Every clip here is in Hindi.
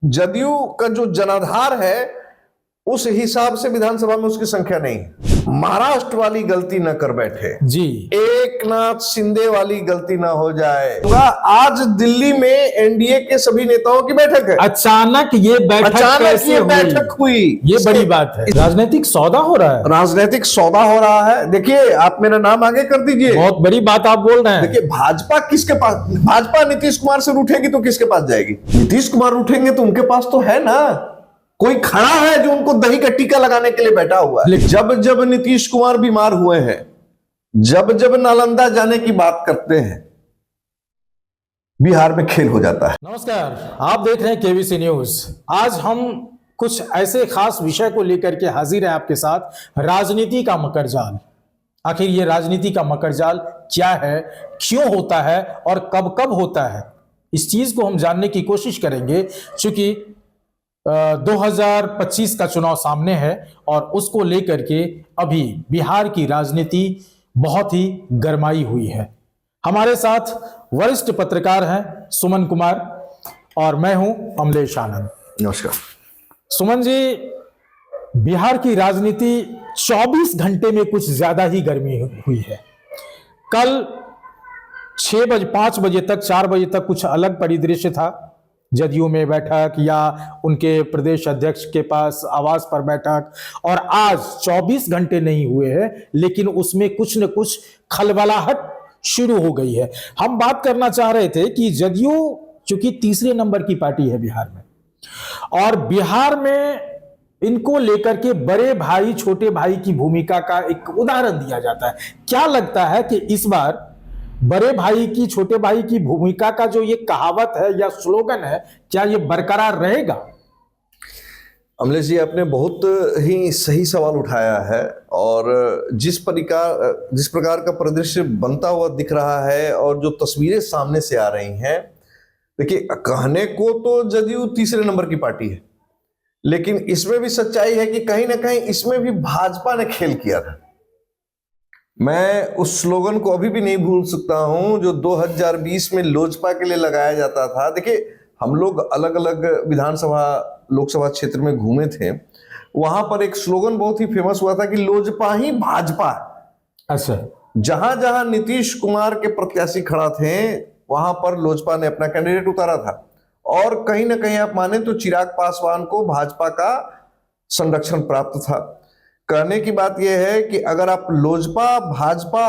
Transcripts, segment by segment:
जदयू का जो जनाधार है उस हिसाब से विधानसभा में उसकी संख्या नहीं है। महाराष्ट्र वाली गलती न कर बैठे जी, एक नाथ शिंदे वाली गलती ना हो जाए। आज दिल्ली में एनडीए के सभी नेताओं की बैठक है। अचानक ये बैठक हुई ये बड़ी बात है। राजनीतिक सौदा हो रहा है। राजनीतिक सौदा हो रहा है। देखिए, आप मेरा नाम आगे कर दीजिए। बहुत बड़ी बात आप बोल रहे हैं। देखिए, भाजपा किसके पास, भाजपा नीतीश कुमार से रूठेगी तो किसके पास जाएगी? नीतीश कुमार रूठेंगे तो उनके पास तो है ना, कोई खड़ा है जो उनको दही का टीका लगाने के लिए बैठा हुआ है। जब जब नीतीश कुमार बीमार हुए हैं, जब जब नालंदा जाने की बात करते हैं, बिहार में खेल हो जाता है। नमस्कार, आप देख रहे हैं केवीसी न्यूज। आज हम कुछ ऐसे खास विषय को लेकर के हाजिर हैं आपके साथ, राजनीति का मकरजाल। आखिर ये राजनीति का मकरजाल क्या है, क्यों होता है और कब कब होता है, इस चीज को हम जानने की कोशिश करेंगे। चूंकि 2025 का चुनाव सामने है और उसको लेकर के अभी बिहार की राजनीति बहुत ही गरमाई हुई है। हमारे साथ वरिष्ठ पत्रकार हैं सुमन कुमार और मैं हूं अमलेश आनंद। नमस्कार सुमन जी, बिहार की राजनीति 24 घंटे में कुछ ज्यादा ही गर्मी हुई है। कल 6 बजे 5 बजे तक 4 बजे तक कुछ अलग परिदृश्य था, जदयू में बैठक या उनके प्रदेश अध्यक्ष के पास आवास पर बैठक, और आज 24 घंटे नहीं हुए हैं लेकिन उसमें कुछ न कुछ खलबलाहट शुरू हो गई है। हम बात करना चाह रहे थे कि जदयू चूंकि तीसरे नंबर की पार्टी है बिहार में, और बिहार में इनको लेकर के बड़े भाई छोटे भाई की भूमिका का एक उदाहरण दिया जाता है। क्या लगता है कि इस बार बड़े भाई की छोटे भाई की भूमिका का जो ये कहावत है या स्लोगन है, क्या ये बरकरार रहेगा? अमलेश जी, आपने बहुत ही सही सवाल उठाया है, और जिस प्रकार का परिदृश्य बनता हुआ दिख रहा है और जो तस्वीरें सामने से आ रही हैं, देखिए, कहने को तो जदयू तीसरे नंबर की पार्टी है, लेकिन इसमें भी सच्चाई है कि कहीं ना कहीं इसमें भी भाजपा ने खेल किया था। मैं उस स्लोगन को अभी भी नहीं भूल सकता हूं जो 2020 में लोजपा के लिए लगाया जाता था। देखिए, हम लोग अलग अलग विधानसभा लोकसभा क्षेत्र में घूमे थे, वहां पर एक स्लोगन बहुत ही फेमस हुआ था कि लोजपा ही भाजपा है। अच्छा, जहां जहां नीतीश कुमार के प्रत्याशी खड़ा थे वहां पर लोजपा ने अपना कैंडिडेट उतारा था, और कहीं ना कहीं आप माने तो चिराग पासवान को भाजपा का संरक्षण प्राप्त था। कहने की बात यह है कि अगर आप लोजपा, भाजपा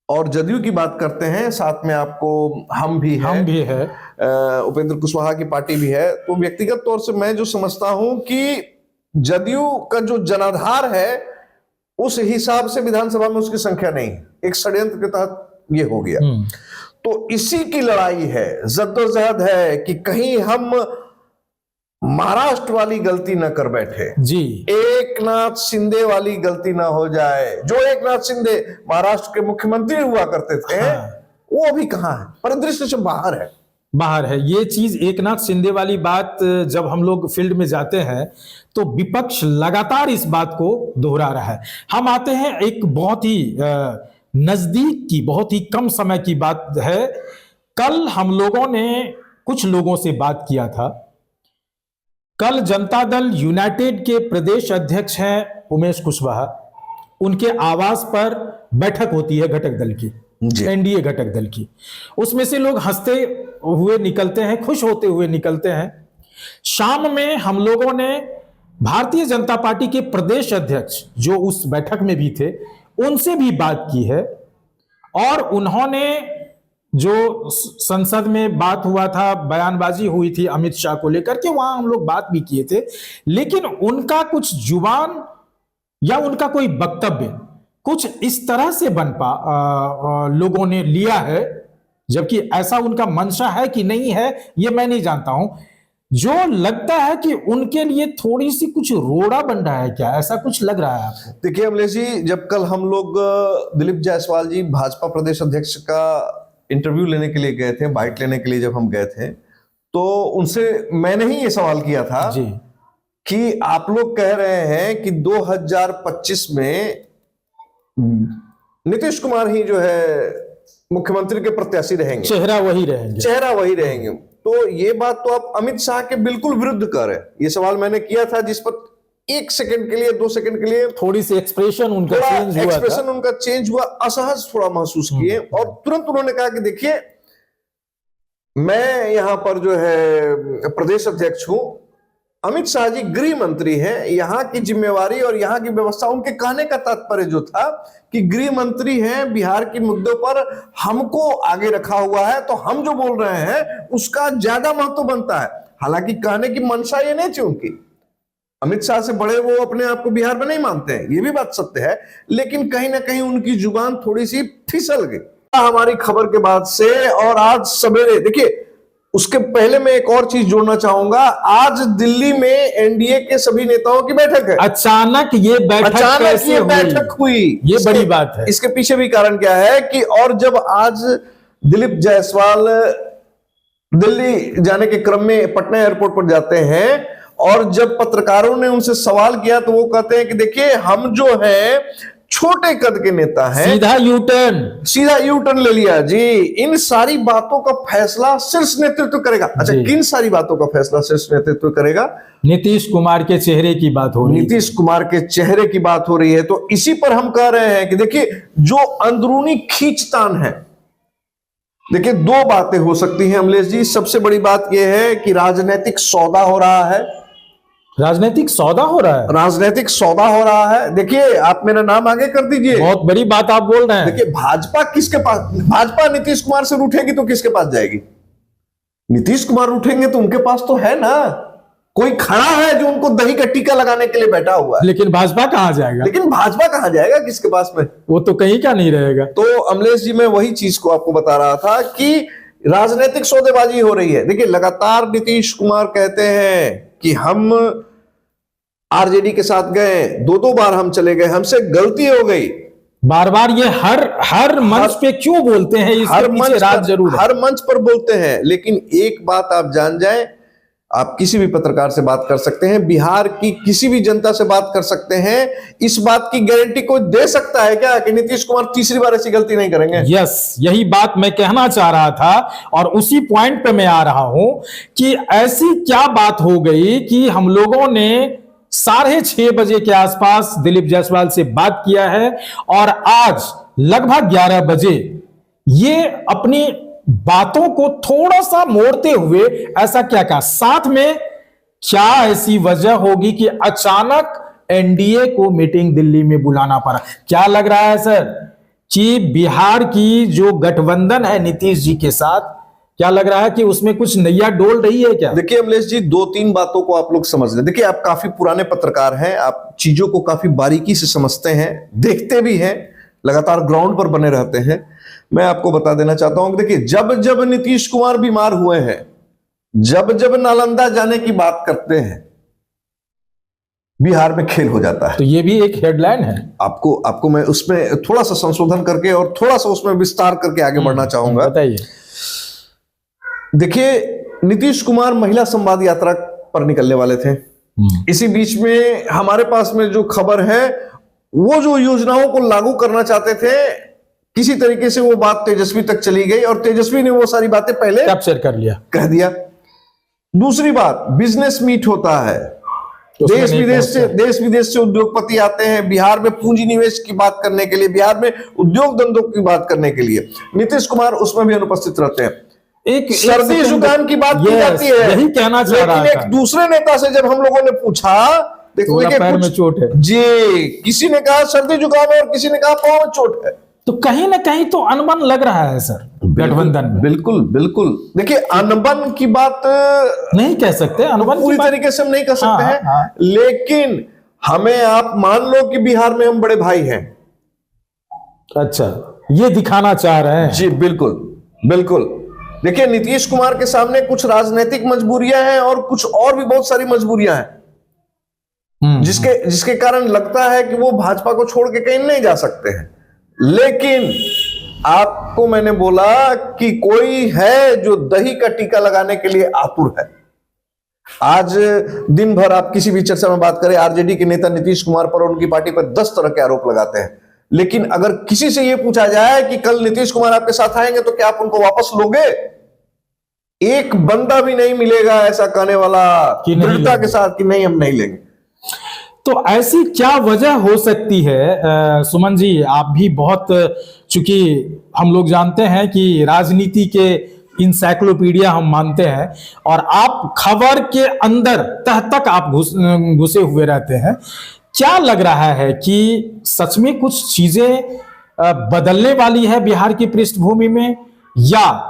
और जदयू की बात करते हैं, साथ में आपको हम भी है, उपेंद्र कुशवाहा की पार्टी भी है, तो व्यक्तिगत तौर से मैं जो समझता हूं कि जदयू का जो जनाधार है उस हिसाब से विधानसभा में उसकी संख्या नहीं है। एक षड्यंत्र के तहत ये हो गया। तो इसी की लड़ाई है, जद्दोजहद है कि कहीं हम महाराष्ट्र वाली गलती न कर बैठे जी, एक नाथ शिंदे वाली गलती ना हो जाए। जो एक नाथ शिंदे महाराष्ट्र के मुख्यमंत्री हुआ करते थे, वो अभी कहां है, परिदृश्य से बाहर है। बाहर है ये चीज। एक नाथ शिंदे वाली बात जब हम लोग फील्ड में जाते हैं तो विपक्ष लगातार इस बात को दोहरा रहा है। हम आते हैं एक बहुत ही नजदीक की, बहुत ही कम समय की बात है। कल हम लोगों ने कुछ लोगों से बात किया था। कल जनता दल यूनाइटेड के प्रदेश अध्यक्ष हैं उमेश कुशवाहा, उनके आवास पर बैठक होती है घटक दल की, एनडीए घटक दल की। उसमें से लोग हंसते हुए निकलते हैं, खुश होते हुए निकलते हैं। शाम में हम लोगों ने भारतीय जनता पार्टी के प्रदेश अध्यक्ष जो उस बैठक में भी थे, उनसे भी बात की है, और उन्होंने जो संसद में बात हुआ था, बयानबाजी हुई थी अमित शाह को लेकर के, वहां हम लोग बात भी किए थे, लेकिन उनका कुछ जुबान या उनका कोई वक्तव्य कुछ इस तरह से लोगों ने लिया है, जबकि ऐसा उनका मंशा है कि नहीं है ये मैं नहीं जानता हूं। जो लगता है कि उनके लिए थोड़ी सी कुछ रोड़ा बन रहा है, क्या ऐसा कुछ लग रहा है आपको? देखिए अमलेश जी, जब कल हम लोग दिलीप जायसवाल जी भाजपा प्रदेश अध्यक्ष का इंटरव्यू लेने के लिए गए थे, बाइट लेने के लिए जब हम गए थे, तो उनसे मैंने ही ये सवाल किया था जी कि आप लोग कह रहे हैं कि 2025 में नीतीश कुमार ही जो है मुख्यमंत्री के प्रत्याशी रहेंगे, चेहरा वही रहेंगे, तो ये बात तो आप अमित शाह के बिल्कुल विरुद्ध कर रहे हैं। ये सवाल मैंने किया था, जिस पर 1 सेकंड के लिए 2 सेकंड के लिए थोड़ी सी एक्सप्रेशन उनका चेंज हुआ था। एक्सप्रेशन उनका चेंज हुआ, असहज थोड़ा महसूस किए, और तुरंत उन्होंने कहा कि देखिए मैं यहां पर जो है प्रदेश अध्यक्ष हूं, अमित शाह जी गृह मंत्री हैं, यहां की जिम्मेवारी और यहां की व्यवस्था, उनके कहने का तात्पर्य जो था कि गृह मंत्री हैं, बिहार के मुद्दों पर हमको आगे रखा हुआ है, तो हम जो बोल रहे हैं उसका ज्यादा महत्व बनता है। हालांकि कहने की मंशा ये नहीं थी उनकी, अमित शाह से बड़े वो अपने आप को बिहार में नहीं मानते हैं, ये भी बात सत्य है, लेकिन कहीं ना कहीं उनकी जुबान थोड़ी सी फिसल गई हमारी खबर के बाद से। और आज सवेरे देखिए, उसके पहले मैं एक और चीज जोड़ना चाहूंगा, आज दिल्ली में एनडीए के सभी नेताओं की बैठक है। अचानक ये बैठक हुई, ये बड़ी बात है। इसके पीछे भी कारण क्या है कि, और जब आज दिलीप जायसवाल दिल्ली जाने के क्रम में पटना एयरपोर्ट पर जाते हैं, और जब पत्रकारों ने उनसे सवाल किया तो वो कहते हैं कि देखिए हम जो है छोटे कद के नेता हैं, सीधा यू टर्न ले लिया जी। इन सारी बातों का फैसला शीर्ष नेतृत्व करेगा। अच्छा, किन सारी बातों का फैसला शीर्ष नेतृत्व करेगा? नीतीश कुमार के चेहरे की बात हो रही है। नीतीश कुमार के चेहरे की बात हो रही है, तो इसी पर हम कह रहे हैं कि देखिए जो अंदरूनी खींचतान है, देखिए 2 बातें हो सकती हैं अमलेश जी। सबसे बड़ी बात यह है कि राजनीतिक सौदा हो रहा है। राजनीतिक सौदा हो रहा है? राजनीतिक सौदा हो रहा है। देखिए आप मेरा नाम आगे कर दीजिए, बहुत बड़ी बात आप बोल रहे हैं। देखिए भाजपा किसके पास, भाजपा नीतीश कुमार से रूठेगी तो किसके पास जाएगी? नीतीश कुमार उठेंगे तो उनके पास तो है ना, कोई खड़ा है जो उनको दही का टीका लगाने के लिए बैठा हुआ है। लेकिन भाजपा कहां जाएगा? लेकिन भाजपा कहां जाएगा, किसके पास में? वो तो कहीं का नहीं रहेगा। तो अमलेश जी मैं वही चीज को आपको बता रहा था कि राजनीतिक सौदेबाजी हो रही है। देखिए लगातार नीतीश कुमार कहते हैं कि हम आरजेडी के साथ गए, 2 बार हम चले गए, हमसे गलती हो गई। बार बार ये हर मंच पे क्यों बोलते हैं? हर मंच पर बोलते हैं, लेकिन एक बात आप जान जाएं, आप किसी भी पत्रकार से बात कर सकते हैं, बिहार की किसी भी जनता से बात कर सकते हैं, इस बात की गारंटी कोई दे सकता है क्या कि नीतीश कुमार तीसरी बार ऐसी गलती नहीं करेंगे? यस, यही बात मैं कहना चाह रहा था, और उसी पॉइंट पे मैं आ रहा हूं कि ऐसी क्या बात हो गई कि हम लोगों ने 6:30 बजे के आसपास दिलीप जायसवाल से बात किया है, और आज लगभग 11 बजे ये अपनी बातों को थोड़ा सा मोड़ते हुए ऐसा क्या कहा? साथ में क्या ऐसी वजह होगी कि अचानक एनडीए को मीटिंग दिल्ली में बुलाना पड़ा? क्या लग रहा है सर कि बिहार की जो गठबंधन है नीतीश जी के साथ, क्या लग रहा है कि उसमें कुछ नैया डोल रही है क्या? देखिए अमलेश जी, 2-3 बातों को आप लोग समझ लें। देखिए आप काफी पुराने पत्रकार हैं, आप चीजों को काफी बारीकी से समझते हैं, देखते भी हैं, लगातार ग्राउंड पर बने रहते हैं। मैं आपको बता देना चाहता हूं कि देखिए जब जब नीतीश कुमार बीमार हुए हैं, जब जब नालंदा जाने की बात करते हैं, बिहार में खेल हो जाता है। तो ये भी एक हेडलाइन है। आपको मैं उसमें थोड़ा सा संशोधन करके और थोड़ा सा उसमें विस्तार करके आगे बढ़ना चाहूंगा। बताइए। देखिए नीतीश कुमार महिला संवाद यात्रा पर निकलने वाले थे। इसी बीच में हमारे पास में जो खबर है, वो जो योजनाओं को लागू करना चाहते थे, किसी तरीके से वो बात तेजस्वी तक चली गई, और तेजस्वी ने वो सारी बातें पहले कैप्चर कर लिया, कह दिया। दूसरी बात, बिजनेस मीट होता है, देश विदेश से उद्योगपति आते हैं बिहार में पूंजी निवेश की बात करने के लिए, बिहार में उद्योग धंधों की बात करने के लिए। नीतीश कुमार उसमें भी अनुपस्थित रहते हैं। एक सर्दी जुकाम की बात की जाती है, यही कहना चाह रहा था। लेकिन एक दूसरे नेता से जब हम लोगों ने पूछा, देखो पैर में चोट है जी, किसी ने कहा सर्दी जुकाम है और किसी ने कहा पांव में चोट है, तो कहीं ना कहीं तो अनबन लग रहा है सर गठबंधन में। बिल्कुल बिल्कुल। देखिए अनबन की बात नहीं कह सकते, अनबन पूरी तरीके से हम नहीं कह सकते हैं, लेकिन हमें आप मान लो कि बिहार में हम बड़े भाई हैं। अच्छा, ये दिखाना चाह रहे हैं? जी बिल्कुल बिल्कुल। देखिए नीतीश कुमार के सामने कुछ राजनीतिक मजबूरियां हैं और कुछ और भी बहुत सारी मजबूरियां हैं, जिसके कारण लगता है कि वो भाजपा को छोड़ के कहीं नहीं जा सकते हैं। लेकिन आपको मैंने बोला कि कोई है जो दही का टीका लगाने के लिए आतुर है। आज दिन भर आप किसी भी चर्चा में बात करें, आरजेडी के नेता नीतीश कुमार पर और उनकी पार्टी पर 10 तरह के आरोप लगाते हैं, लेकिन अगर किसी से यह पूछा जाए कि कल नीतीश कुमार आपके साथ आएंगे तो क्या आप उनको वापस लोगे, एक बंदा भी नहीं मिलेगा ऐसा कहने वाला कि नहीं दृढ़ता लेंगे। के साथ कि नहीं हम नहीं लेंगे। तो ऐसी क्या वजह हो सकती है सुमन जी, आप भी बहुत, चूंकि हम लोग जानते हैं कि राजनीति के इंसाइक्लोपीडिया हम मानते हैं, और आप खबर के अंदर तह तक आप घुसे हुए रहते हैं। क्या लग रहा है कि सच में कुछ चीजें बदलने वाली है बिहार की पृष्ठभूमि में, या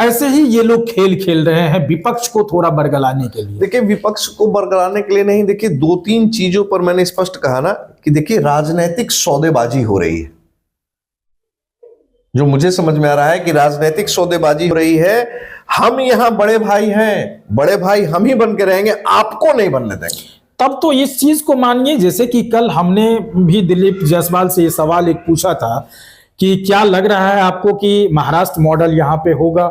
ऐसे ही ये लोग खेल खेल रहे हैं विपक्ष को थोड़ा बरगलाने के लिए? देखिए, विपक्ष को बरगलाने के लिए नहीं, देखिए 2-3 चीजों पर मैंने स्पष्ट कहा ना कि देखिए राजनीतिक सौदेबाजी हो रही है। जो मुझे समझ में आ रहा है कि राजनीतिक सौदेबाजी हो रही है। हम यहां बड़े भाई हैं, बड़े भाई हम ही बन के रहेंगे, आपको नहीं बनने देंगे। तब तो इस चीज को मानिए, जैसे कि कल हमने भी दिलीप जायसवाल से ये सवाल एक पूछा था कि क्या लग रहा है आपको कि महाराष्ट्र मॉडल यहां पे होगा।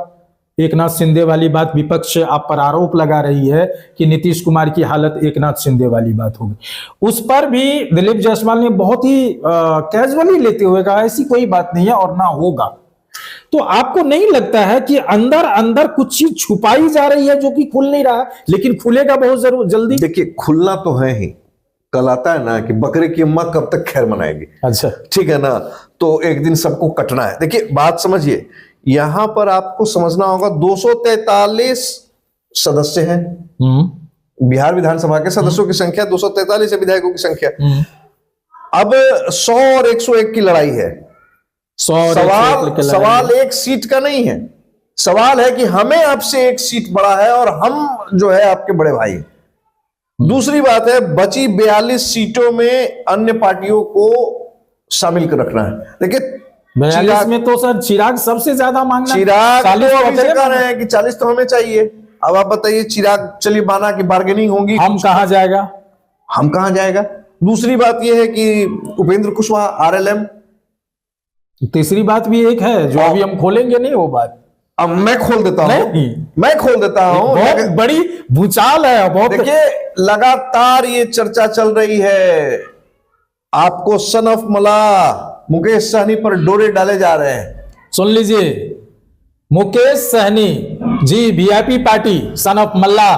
एकनाथ शिंदे वाली बात विपक्ष आप पर आरोप लगा रही है कि नीतीश कुमार की हालत एकनाथ शिंदे वाली बात होगी। उस पर भी दिलीप जायसवाल ने बहुत ही कैजुअली लेते हुए कहा ऐसी कोई बात नहीं है और ना होगा। तो आपको नहीं लगता है कि अंदर अंदर कुछ चीज छुपाई जा रही है जो कि खुल नहीं रहा, लेकिन खुलेगा बहुत जरूर जल्दी? देखिए, खुलना तो है ही। कल आता है ना कि बकरे की अम्मा कब तक खैर मनाएगी। अच्छा, ठीक है ना, तो एक दिन सबको कटना है। देखिए बात समझिए, यहां पर आपको समझना होगा 243 सदस्य हैं। बिहार विधानसभा के सदस्यों की संख्या 243 है, विधायकों की संख्या। अब 100 और 101 की लड़ाई है। सवाल एक सीट का नहीं है, सवाल है कि हमें आपसे एक सीट बड़ा है और हम जो है आपके बड़े भाई हैं। दूसरी बात है, बची 42 सीटों में अन्य पार्टियों को शामिल कर रखना है। देखिए 42 में तो सर चिराग सबसे ज्यादा मांगना, चिराग 40 तो अभी से कह रहे हैं कि 40 तो हमें चाहिए। अब आप बताइए, चिराग चलिए माना कि बार्गेनिंग होगी, हम कहां जाएगा? हम कहां जाएगा? दूसरी बात यह है कि उपेंद्र कुशवाहा आरएलएम। तीसरी बात भी एक है जो अभी हम खोलेंगे नहीं वो बात। अब मैं खोल देता हूं, मैं खोल देता हूं। बहुत बड़ी भूचाल है, बहुत। देखिए लगातार ये चर्चा चल रही है, आपको सन ऑफ मला मुकेश सहनी पर डोरे डाले जा रहे हैं। सुन लीजिए, मुकेश सहनी जी, वीआईपी पार्टी सन ऑफ मल्ला,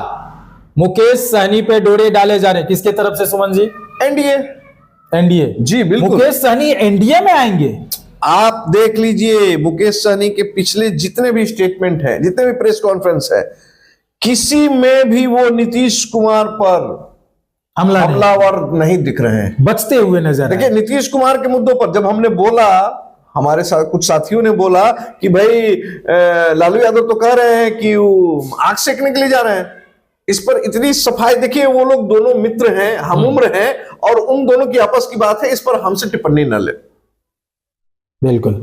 मुकेश सहनी पे डोरे डाले जा रहे हैं। किसके तरफ से सुमन जी? एनडीए। एनडीए जी बिल्कुल। मुकेश सहनी एनडीए में आएंगे। आप देख लीजिए, मुकेश सहनी के पिछले जितने भी स्टेटमेंट हैं, जितने भी प्रेस कॉन्फ्रेंस है, किसी में भी वो नीतीश कुमार पर हमलावर नहीं दिख रहे हैं, बचते हुए नजर। देखिए नीतीश कुमार के मुद्दों पर जब हमने बोला, हमारे साथ कुछ साथियों ने बोला कि भाई लालू यादव तो कह रहे हैं कि वो आग सेकने के लिए जा रहे हैं, इस पर इतनी सफाई। देखिए वो लोग दोनों मित्र हैं, हम उम्र हैं, और उन दोनों की आपस की बात है, इस पर हमसे टिप्पणी न ले। बिल्कुल,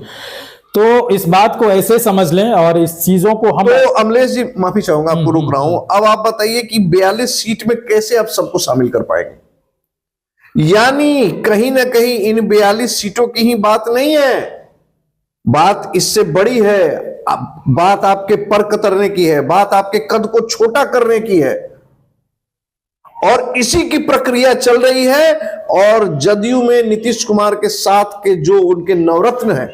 तो इस बात को ऐसे समझ लें और इस चीजों को हम। तो अमलेश जी माफी चाहूंगा, आपको रोक रहा हूं। अब आप बताइए कि 42 सीट में कैसे आप सबको शामिल कर पाएंगे? यानी कहीं ना कहीं इन 42 सीटों की ही बात नहीं है, बात इससे बड़ी है। बात आपके पर कतरने की है, बात आपके कद को छोटा करने की है, और इसी की प्रक्रिया चल रही है। और जदयू में नीतीश कुमार के साथ के जो उनके नवरत्न हैं,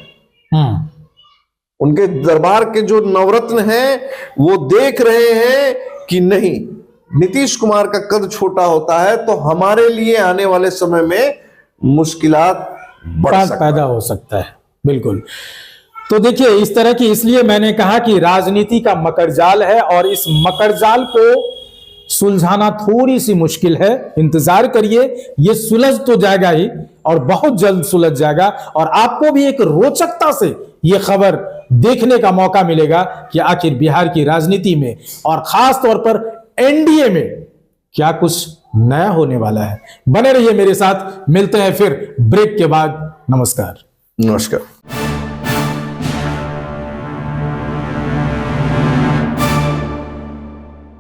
उनके दरबार के जो नवरत्न हैं, वो देख रहे हैं कि नहीं, नीतीश कुमार का कद छोटा होता है तो हमारे लिए आने वाले समय में मुश्किलात पैदा हो सकता है। बिल्कुल, तो देखिए इस तरह की, इसलिए मैंने कहा कि राजनीति का मकड़जाल है और इस मकड़जाल को सुलझाना थोड़ी सी मुश्किल है। इंतजार करिए, ये सुलझ तो जाएगा ही और बहुत जल्द सुलझ जाएगा, और आपको भी एक रोचकता से ये खबर देखने का मौका मिलेगा कि आखिर बिहार की राजनीति में और खास तौर पर एनडीए में क्या कुछ नया होने वाला है। बने रहिए मेरे साथ, मिलते हैं फिर ब्रेक के बाद। नमस्कार। नमस्कार।